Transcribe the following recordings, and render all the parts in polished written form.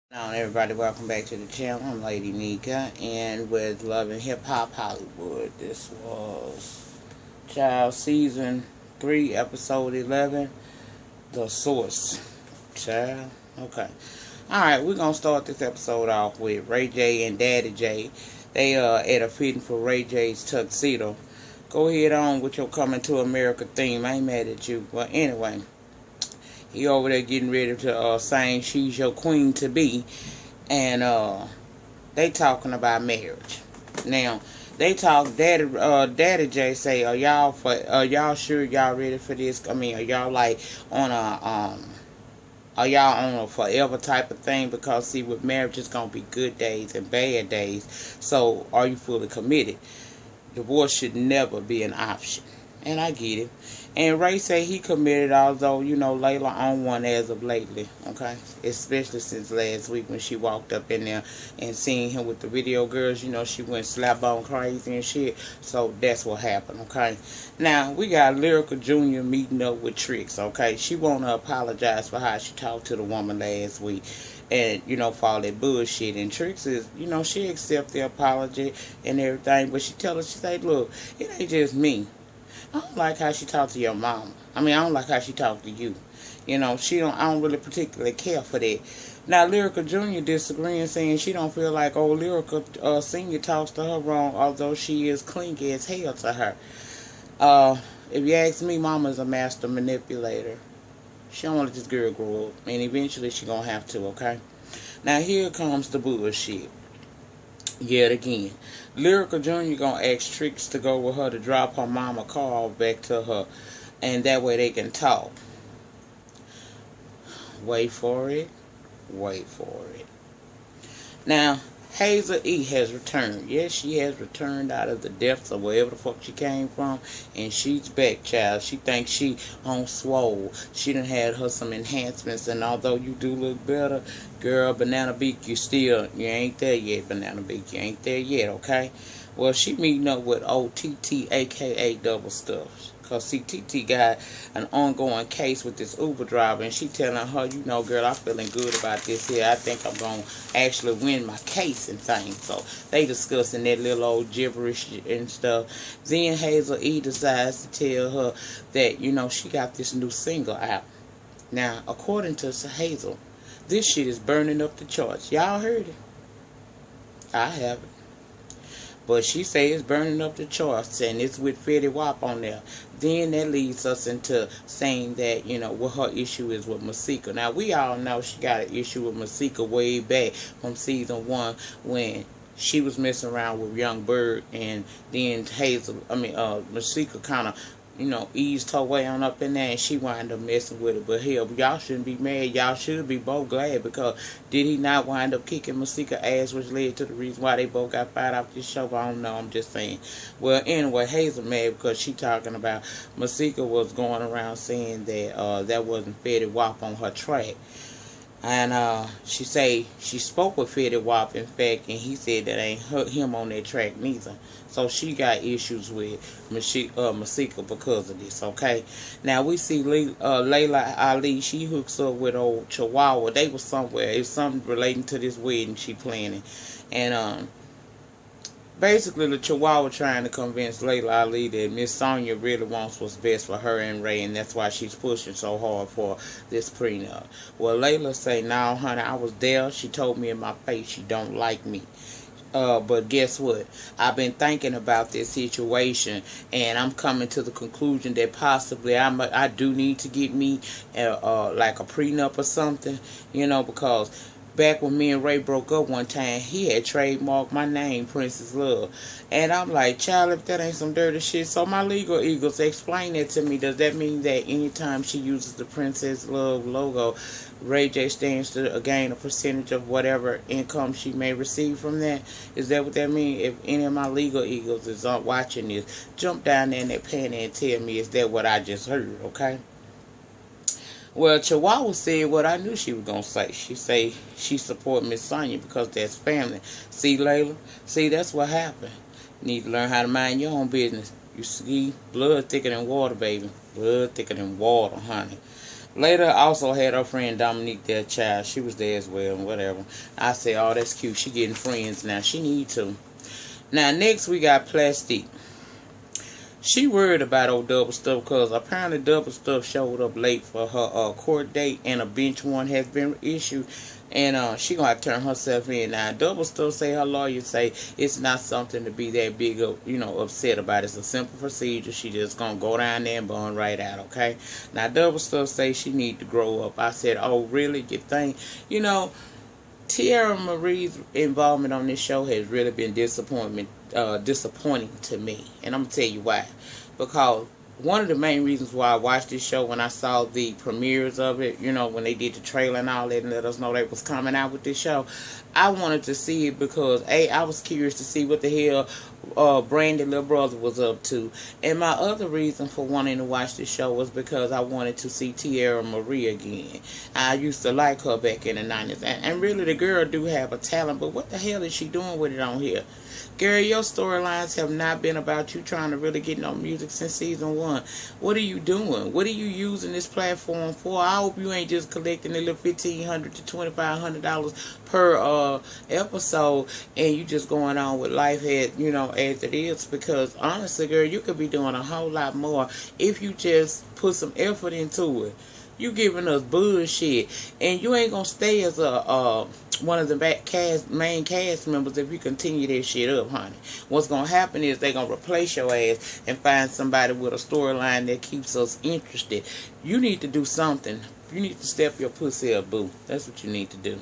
Now, everybody, welcome back to the channel. I'm Lady Nika, and with Love and Hip Hop Hollywood, this was Child Season 3, Episode 11, The Source. Child, okay. Alright, we're going to start this episode off with Ray J and Daddy J. They are at a fitting for Ray J's tuxedo. Go ahead on with your Coming to America theme. I ain't mad at you. But anyway, he over there getting ready to sing She's Your Queen to Be. And they talking about marriage. Now, they talk, Daddy J say, are y'all sure y'all ready for this? I mean, are y'all like on are y'all on a forever type of thing? Because see, with marriage, it's going to be good days and bad days. So, are you fully committed? Divorce should never be an option. And I get it. And Ray say he committed, although, Layla on one as of lately, okay? Especially since last week when she walked up in there and seen him with the video girls, she went slap on crazy and shit. So that's what happened, okay? Now, we got Lyrical Jr. meeting up with Tricks, okay? She want to apologize for how she talked to the woman last week. And, for all that bullshit. And Tricks is, she accept the apology and everything. But she tell her, she say, look, it ain't just me. I don't like how she talked to your mom. I don't like how she talked to you. I don't really particularly care for that. Now, Lyrical Jr. disagreeing, saying she don't feel like old Lyrical Senior talks to her wrong, although she is clingy as hell to her. If you ask me, Mama's a master manipulator. She don't want to let this girl grow up. And eventually she gonna have to, okay? Now, here comes the bullshit. Yet again. Lyrical Jr. gonna ask Tricks to go with her to drop her mama car back to her. And that way they can talk. Wait for it. Wait for it. Now, Hazel E has returned. Yes, she has returned out of the depths of wherever the fuck she came from. And she's back, child. She thinks she on swole. She done had her some enhancements. And although you do look better, girl, Banana Beak, you ain't there yet, Banana Beak. You ain't there yet, okay? Well, she meeting up with old TT, a.k.a. Double Stuff. Because, see, TT got an ongoing case with this Uber driver. And she telling her, girl, I'm feeling good about this here. I think I'm going to actually win my case and things. So, they discussing that little old gibberish and stuff. Then Hazel E decides to tell her that, she got this new single out. Now, according to Hazel, this shit is burning up the charts. Y'all heard it? I haven't. But she say it's burning up the charts, and it's with Fetty Wap on there. Then that leads us into saying that, what her issue is with Masika. Now, we all know she got an issue with Masika way back from season 1 when she was messing around with Young Bird, and then Masika kind of, eased her way on up in there, and she wound up messing with it. But hell, y'all shouldn't be mad. Y'all should be both glad, because did he not wind up kicking Masika ass, which led to the reason why they both got fired off this show? But I don't know. I'm just saying. Well, anyway, Hazel mad because she talking about Masika was going around saying that that wasn't Fetty Wap on her track. And she say she spoke with Fetty Wap, in fact, and he said that ain't him on that track neither. So she got issues with Masika because of this, okay? Now we see Layla Ali, she hooks up with old Chihuahua. They was somewhere. It's something relating to this wedding she planning. And basically, the Chihuahua trying to convince Layla Ali that Miss Sonia really wants what's best for her and Ray, and that's why she's pushing so hard for this prenup. Well, Layla say, "No, honey, I was there. She told me in my face she don't like me. But guess what? I've been thinking about this situation, and I'm coming to the conclusion that possibly I do need to get me like a prenup or something, because." Back when me and Ray broke up one time, he had trademarked my name, Princess Love. And I'm like, child, if that ain't some dirty shit. So my legal eagles, explain that to me. Does that mean that anytime she uses the Princess Love logo, Ray J stands to gain a percentage of whatever income she may receive from that? Is that what that means? If any of my legal eagles is watching this, jump down there in that panty and tell me, is that what I just heard, okay? Well, Chihuahua said what I knew she was going to say. She say she support Miss Sonia because that's family. See, Layla? See, that's what happened. You need to learn how to mind your own business. You see, blood thicker than water, baby. Blood thicker than water, honey. Later, also had her friend Dominique, their child. She was there as well, and whatever. I said, oh, that's cute. She getting friends now. She need to. Now, next we got Plastic. She worried about old Double Stuff because apparently Double Stuff showed up late for her court date, and a bench warrant has been issued, and she gonna have to turn herself in. Now, Double Stuff say, her lawyer say it's not something to be that big of, upset about. It's a simple procedure. She just gonna go down there and bond right out, okay? Now, Double Stuff say she need to grow up. I said, oh, really? You think? Tiara Marie's involvement on this show has really been disappointing to me, and I'm gonna tell you why. Because one of the main reasons why I watched this show, when I saw the premieres of it, when they did the trailer and all that and let us know they was coming out with this show, I wanted to see it because I was curious to see what the hell Brandy's little brother was up to. And my other reason for wanting to watch this show was because I wanted to see Tiara Marie again. I used to like her back in the 90s. And really, the girl do have a talent, but what the hell is she doing with it on here? Girl, your storylines have not been about you trying to really get no music since season 1. What are you doing? What are you using this platform for? I hope you ain't just collecting a little $1,500 to $2,500 per episode, and you just going on with life as it is. Because honestly, girl, you could be doing a whole lot more if you just put some effort into it. You giving us bullshit, and you ain't gonna stay as a one of the main cast members if you continue that shit up, honey. What's gonna happen is they gonna replace your ass and find somebody with a storyline that keeps us interested. You need to do something. You need to step your pussy up, boo. That's what you need to do.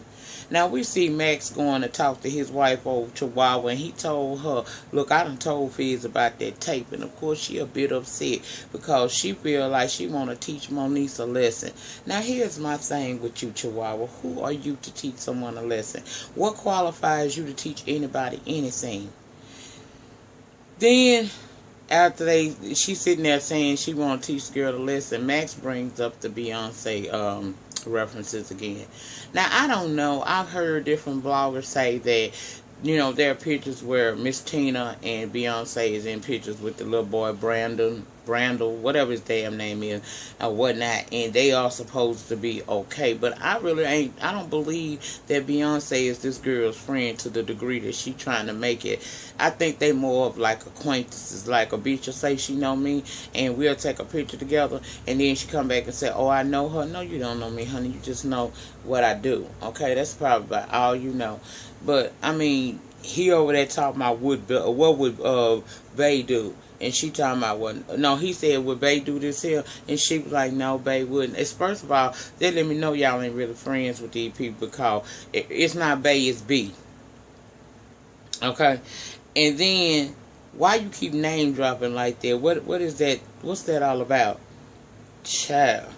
Now, we see Max going to talk to his wife over Chihuahua, and he told her, look, I done told Fizz about that tape, and of course she a bit upset because she feel like she want to teach Moniece a lesson. Now, here's my thing with you, Chihuahua. Who are you to teach someone a lesson? What qualifies you to teach anybody anything? Then, after she's sitting there saying she want to teach the girl a lesson, Max brings up the Beyonce references again. Now, I don't know. I've heard different bloggers say that, there are pictures where Miss Tina and Beyonce is in pictures with the little boy Brandel, whatever his damn name is, or whatnot, and they are supposed to be okay. But I don't believe that Beyonce is this girl's friend to the degree that she trying to make it. I think they more of like acquaintances, like a bitch will say she know me, and we'll take a picture together, and then she come back and say, oh, I know her. No, you don't know me, honey. You just know what I do. Okay, that's probably about all you know. But, I mean, he over there talking about what would Bay do? And she talking about what? No, he said, would Bay do this here? And she was like, no, Bay wouldn't. It's, first of all, they let me know y'all ain't really friends with these people because it's not Bay, it's B. Okay? And then, why you keep name dropping like that? What is that? What's that all about? Child.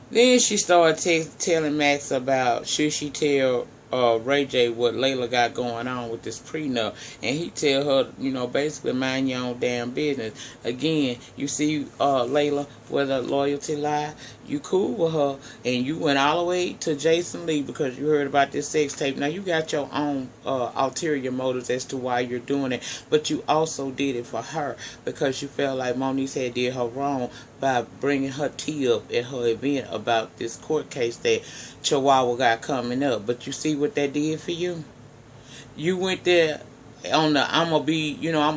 Then she started telling Max about, should she tell Ray J what Layla got going on with this prenup, and he tell her, basically mind your own damn business. Again, you see Layla where the loyalty lie. You cool with her, and you went all the way to Jason Lee because you heard about this sex tape. Now, you got your own ulterior motives as to why you're doing it, but you also did it for her because you felt like Moniece had did her wrong by bringing her tea up at her event about this court case that Chihuahua got coming up. But you see what that did for you? You went there on the I'm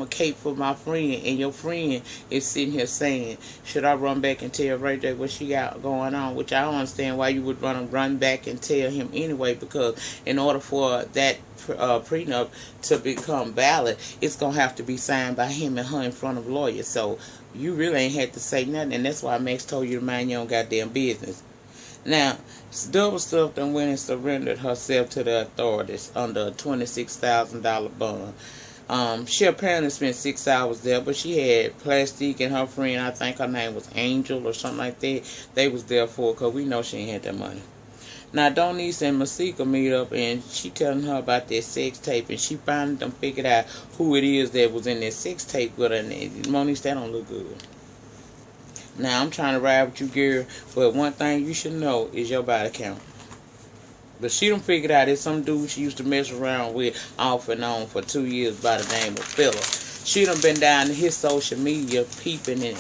a cape for my friend, and your friend is sitting here saying, should I run back and tell Ray J what she got going on? Which I don't understand why you would run back and tell him anyway, because in order for that prenup to become valid, it's going to have to be signed by him and her in front of lawyers. So you really ain't had to say nothing, and that's why Max told you to mind your own goddamn business. Now, Double Stuff done went and surrendered herself to the authorities under a $26,000 bond. She apparently spent 6 hours there, but she had Plastic and her friend, I think her name was Angel or something like that. They was there for her because we know she ain't had that money. Now, Doniece and Masika meet up, and she telling her about that sex tape, and she finally done figured out who it is that was in that sex tape with her. And Moniece, that don't look good. Now, I'm trying to ride with you, girl, but one thing you should know is your body count. But she done figured out it's some dude she used to mess around with off and on for 2 years by the name of Phillip. She done been down to his social media peeping and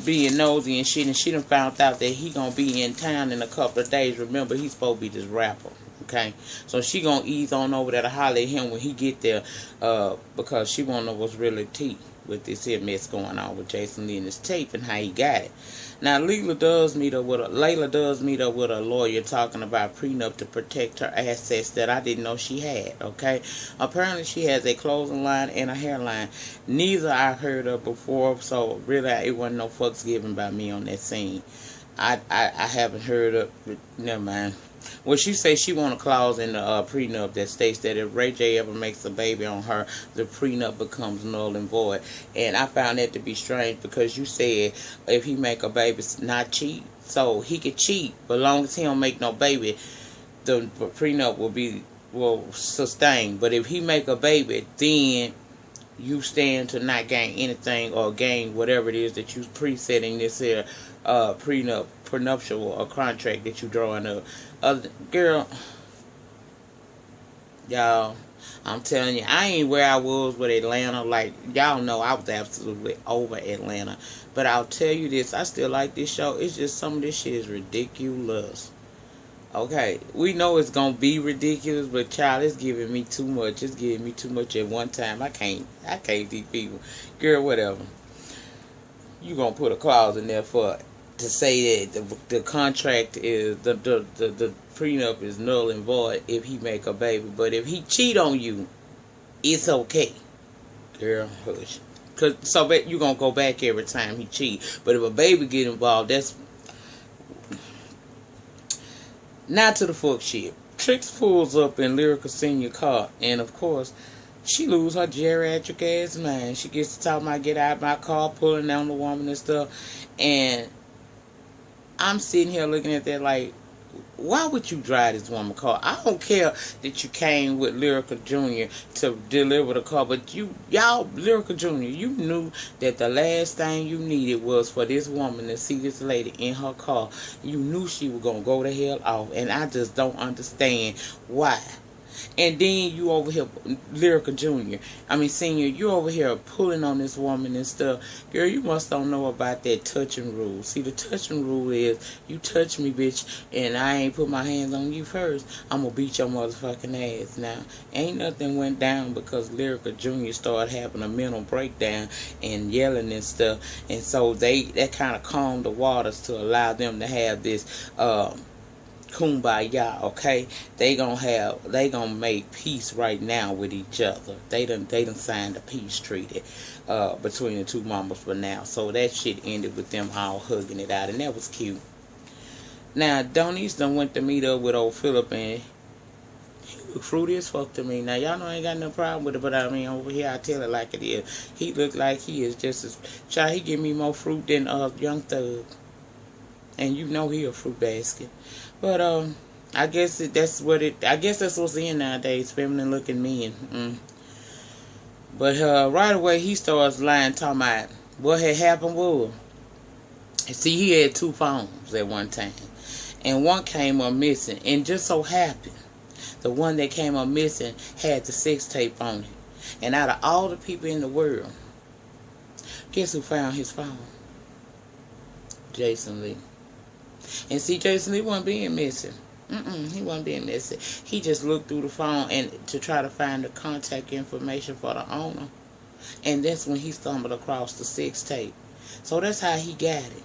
being nosy and shit, and she done found out that he gonna be in town in a couple of days. Remember, he's supposed to be this rapper. Okay, so she gonna ease on over there to holler at him when he get there, because she wanna know what's really tea with this here mess going on with Jason Lee and his tape and how he got it. Now, Layla does meet up with a lawyer talking about prenup to protect her assets that I didn't know she had. Okay, apparently she has a clothing line and a hairline. Neither I've heard of before, so really it wasn't no fucks given by me on that scene. I haven't heard of. Never mind. Well, she says she want a clause in the prenup that states that if Ray J ever makes a baby on her, the prenup becomes null and void. And I found that to be strange, because you said if he make a baby, not cheat. So he could cheat, but as long as he don't make no baby, the prenup will sustain. But if he make a baby, then you stand to not gain anything, or gain whatever it is that you presetting this here prenuptial or contract that you drawing up. Girl, y'all, I'm telling you, I ain't where I was with Atlanta. Like, y'all know I was absolutely over Atlanta. But I'll tell you this, I still like this show. It's just some of this shit is ridiculous. Okay, we know it's gonna be ridiculous, but child, it's giving me too much. It's giving me too much at one time. I can't these people. Girl, whatever. You gonna put a clause in there to say that the contract is the prenup is null and void if he make a baby. But if he cheat on you, it's okay. Girl, hush. So you gonna go back every time he cheat. But if a baby get involved, that's not to the fuck shit. Trix pulls up in Lyrica Senior car, and of course, she lose her geriatric ass mind. She gets to talking about get out of my car, pulling down the woman and stuff. And I'm sitting here looking at that like, why would you drive this woman car? I don't care that you came with Lyrica Jr. to deliver the car, but y'all, Lyrica Jr., you knew that the last thing you needed was for this woman to see this lady in her car. You knew she was going to go the hell off, and I just don't understand why. And then you over here, Lyrica Senior, you over here pulling on this woman and stuff. Girl, you must don't know about that touching rule. See, the touching rule is, you touch me, bitch, and I ain't put my hands on you first, I'm gonna beat your motherfucking ass. Now, ain't nothing went down because Lyrica Jr. started having a mental breakdown and yelling and stuff. And so that kind of calmed the waters to allow them to have this, kumbaya, okay? They gonna make peace right now with each other. They done signed a peace treaty between the two mamas for now. So that shit ended with them all hugging it out, and that was cute. Now Donnie's done went to meet up with old Philip, and he look fruity as fuck to me. Now y'all know I ain't got no problem with it, but I mean over here I tell it like it is. He look like he is just as child. He give me more fruit than Young Thug, and you know he a fruit basket. But I guess that's what's in nowadays, feminine looking men. But right away he starts lying, talking about what had happened was, see, he had 2 phones at one time, and one came up missing, and just so happened the one that came up missing had the sex tape on it. And out of all the people in the world, guess who found his phone? Jason Lee. And see, Jason Lee wasn't being missing. He wasn't being missing. He just looked through the phone and to try to find the contact information for the owner. And that's when he stumbled across the sex tape. So that's how he got it.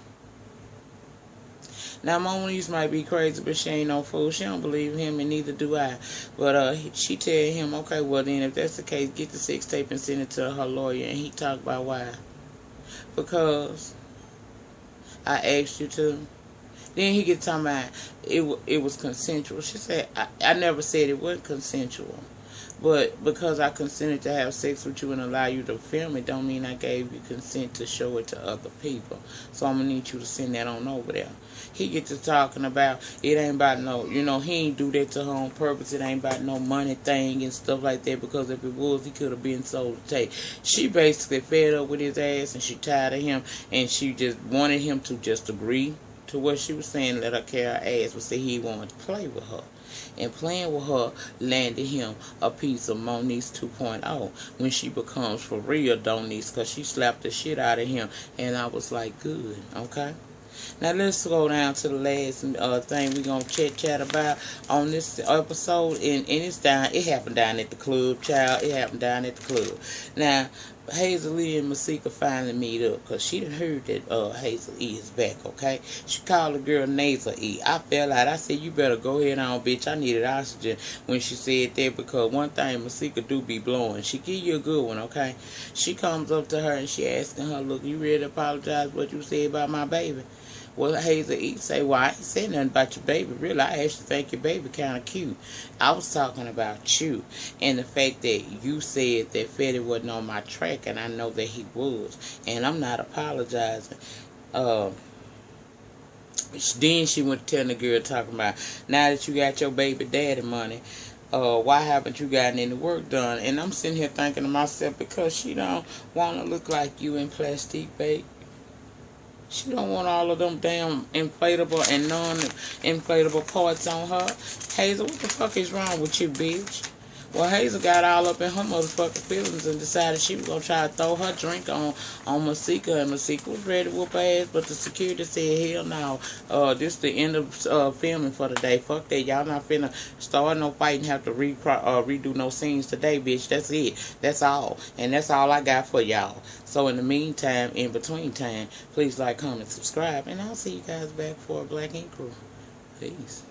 Now, Mona Lisa might be crazy, but she ain't no fool. She don't believe him, and neither do I. But she tell him, okay, well then, if that's the case, get the sex tape and send it to her lawyer. And he talk about why. Because I asked you to. Then he get talking about it was consensual. She said, I never said it wasn't consensual. But because I consented to have sex with you and allow you to film it, don't mean I gave you consent to show it to other people. So I'm going to need you to send that on over there. He get to talking about it ain't about no, he ain't do that to her on purpose. It ain't about no money thing and stuff like that, because if it was, he could have been sold to take. She basically fed up with his ass, and she tired of him, and she just wanted him to just agree to what she was saying, let her carry her ass, but say he wanted to play with her. And playing with her landed him a piece of Monique's 2.0 when she becomes for real Donice, because she slapped the shit out of him. And I was like, good, okay? Now let's go down to the last thing we're going to chat about on this episode. And it's down, it happened down at the club, child. It happened down at the club. Now, Hazel E and Masika finally meet up because she done heard that Hazel E is back, okay? She called the girl Hazel E. I fell out. I said, you better go ahead on, bitch. I needed oxygen when she said that, because one thing Masika do be blowing. She give you a good one, okay? She comes up to her and she asking her, look, you ready to apologize for what you said about my baby? Well, Hazel E say, well, I ain't said nothing about your baby. Really, I actually think your baby kind of cute. I was talking about you and the fact that you said that Fetty wasn't on my track, and I know that he was. And I'm not apologizing. Then she went telling the girl, talking about, now that you got your baby daddy money, why haven't you gotten any work done? And I'm sitting here thinking to myself, because she don't want to look like you in plastic, babe. She don't want all of them damn inflatable and non-inflatable parts on her. Hazel, what the fuck is wrong with you, bitch? Well, Hazel got all up in her motherfucking feelings and decided she was going to try to throw her drink on Masika, and Masika was ready to whoop her ass, but the security said, hell no, this is the end of filming for the day. Fuck that. Y'all not finna start no fight and have to redo no scenes today, bitch. That's it. That's all. And that's all I got for y'all. So in the meantime, in between time, please like, comment, subscribe, and I'll see you guys back for a Black Ink Crew. Peace.